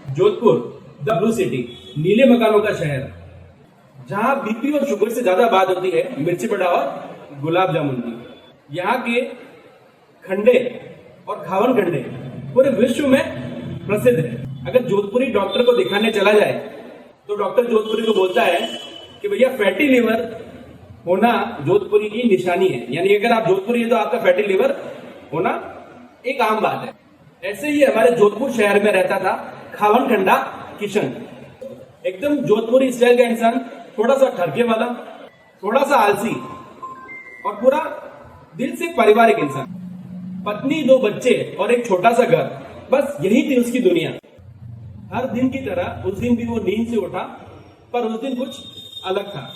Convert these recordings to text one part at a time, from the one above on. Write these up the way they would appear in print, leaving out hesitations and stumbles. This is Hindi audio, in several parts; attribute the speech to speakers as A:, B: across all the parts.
A: जोधपुर द ब्लू सिटी, नीले मकानों का शहर, जहां बीपी और शुगर से ज्यादा बात होती है मिर्ची बड़ा और गुलाब जामुन की। यहाँ के खंडे और खावन खंडे पूरे विश्व में प्रसिद्ध है। अगर जोधपुरी डॉक्टर को दिखाने चला जाए तो डॉक्टर जोधपुरी को बोलता है कि भैया फैटी लिवर होना जोधपुरी की निशानी है, यानी अगर आप जोधपुरी है तो आपका फैटी लिवर होना एक आम बात है। ऐसे ही हमारे जोधपुर शहर में रहता था खावन खंडा किशन, एकदम जोधपुरी स्टाइल का इंसान, थोड़ा सा ठरके वाला, थोड़ा सा आलसी और पूरा दिल से पारिवारिक इंसान। पत्नी, 2 बच्चे और एक छोटा सा घर, बस यही थी उसकी दुनिया। हर दिन की तरह उस दिन भी वो नींद से उठा, पर उस दिन कुछ अलग था।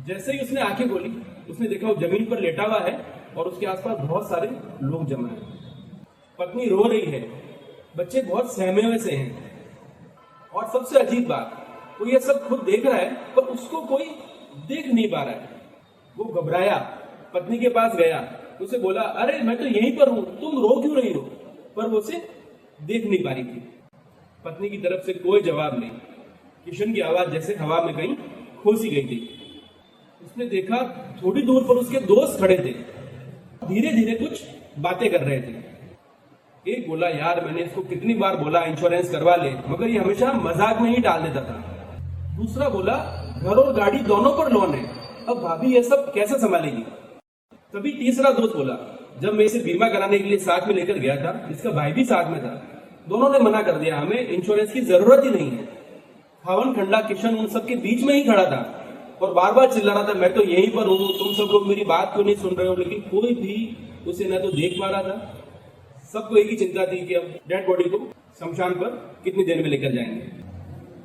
A: जैसे ही उसने आंखें खोली, उसने देखा वो जमीन पर लेटा हुआ है और उसके आसपास बहुत सारे लोग जमा हैं। पत्नी रो रही है, बच्चे बहुत सहमे हुए से हैं, और सबसे अजीब बात, वो ये सब खुद देख रहा है पर उसको कोई देख नहीं पा रहा है। वो घबराया, पत्नी के पास गया, उसे बोला, अरे मैं तो यहीं पर हूं, तुम रो क्यों रही हो? पर वो उसे देख नहीं पा रही थी। पत्नी की तरफ से कोई जवाब नहीं। किशन की आवाज जैसे हवा में कहीं खो सी गई थी। उसने देखा थोड़ी दूर पर उसके दोस्त खड़े थे, धीरे धीरे कुछ बातें कर रहे थे। एक बोला, यार मैंने इसको कितनी बार बोला इंश्योरेंस करवा ले, मगर ये हमेशा मजाक में ही डाल देता था। दूसरा बोला, घर और गाड़ी दोनों पर लोन है, अब भाभी ये सब कैसे संभालेगी? तभी तीसरा दोस्त बोला, जब मैं इसे बीमा कराने के लिए साथ में लेकर गया था, इसका भाई भी साथ में था, दोनों ने मना कर दिया, हमें इंश्योरेंस की जरूरत ही नहीं है। खावन खंडा किशन उन सबके बीच में ही खड़ा था और बार बार चिल्ला रहा था, मैं तो यहीं पर हूँ, तुम सब लोग मेरी बात क्यों नहीं सुन रहे हो? लेकिन कोई भी उसे न तो देख पा रहा था। सबको एक ही चिंता थी कि अब डेड बॉडी को शमशान पर कितनी देर में लेकर जाएंगे।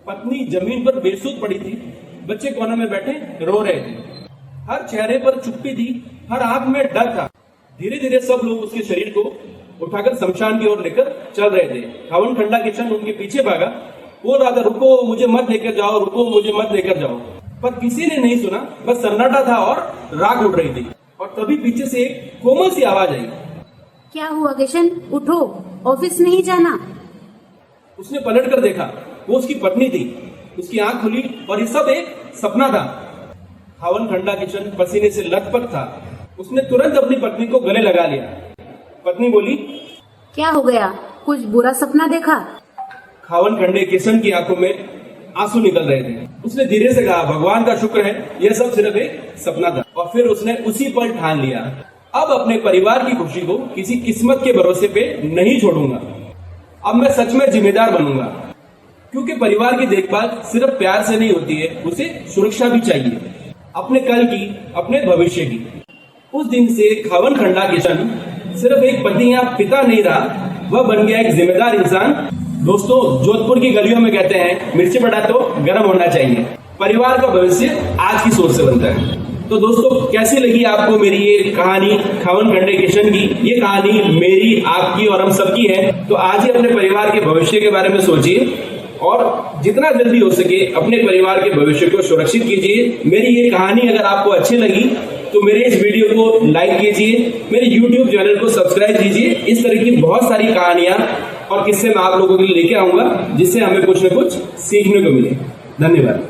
A: पत्नी जमीन पर बेसुध पड़ी थी, बच्चे कोने में बैठे रो रहे थे, हर चेहरे पर चुप्पी थी, हर आंख में डर था। धीरे धीरे सब लोग उसके शरीर को उठाकर शमशान की ओर लेकर चल रहे थे। खावन खंडा किशन उनके पीछे भागा, बोल रहा था, रुको मुझे मत लेकर जाओ, रुको मुझे मत लेकर जाओ, पर किसी ने नहीं सुना। बस सन्नाटा था और राख उड़ रही थी। और तभी पीछे से एक कोमल सी आवाज आई,
B: क्या हुआ किशन, उठो, ऑफिस नहीं जाना?
A: उसने पलट कर देखा, वो उसकी पत्नी थी। उसकी आंख खुली और ये सब एक सपना था। खावन खंडा किशन पसीने से लथपथ था। उसने तुरंत अपनी पत्नी को गले लगा लिया। पत्नी बोली,
B: क्या हो गया, कुछ बुरा सपना देखा?
A: खावन खंडे किशन की आंखों में आंसू निकल रहे थे। उसने धीरे से कहा, भगवान का शुक्र है यह सब सिर्फ एक सपना था। और फिर उसने उसी पल ठान लिया, अब अपने परिवार की खुशी को किसी किस्मत के भरोसे पे नहीं छोड़ूंगा। अब मैं सच में जिम्मेदार बनूंगा, क्योंकि परिवार की देखभाल सिर्फ प्यार से नहीं होती है, उसे सुरक्षा भी चाहिए, अपने कल की, अपने भविष्य की। उस दिन से खावन खंडा किशन सिर्फ एक पति या पिता नहीं रहा, वह बन गया एक जिम्मेदार इंसान। दोस्तों, जोधपुर की गलियों में कहते हैं, मिर्ची बड़ा तो गर्म होना चाहिए। परिवार का भविष्य आज की सोच से बनता है। तो दोस्तों, कैसी लगी आपको मेरी ये कहानी खावन खंडे किशन की? ये कहानी मेरी, आपकी और हम सबकी है। तो आज ही अपने परिवार के भविष्य के बारे में सोचिए और जितना जल्दी हो सके अपने परिवार के भविष्य को सुरक्षित कीजिए। मेरी ये कहानी अगर आपको अच्छी लगी तो मेरे इस वीडियो को लाइक कीजिए, मेरे YouTube चैनल को सब्सक्राइब कीजिए। इस तरह की बहुत सारी कहानियां और किस्से मैं आप लोगों के लिए लेके आऊंगा, जिससे हमें कुछ न कुछ सीखने को मिले। धन्यवाद।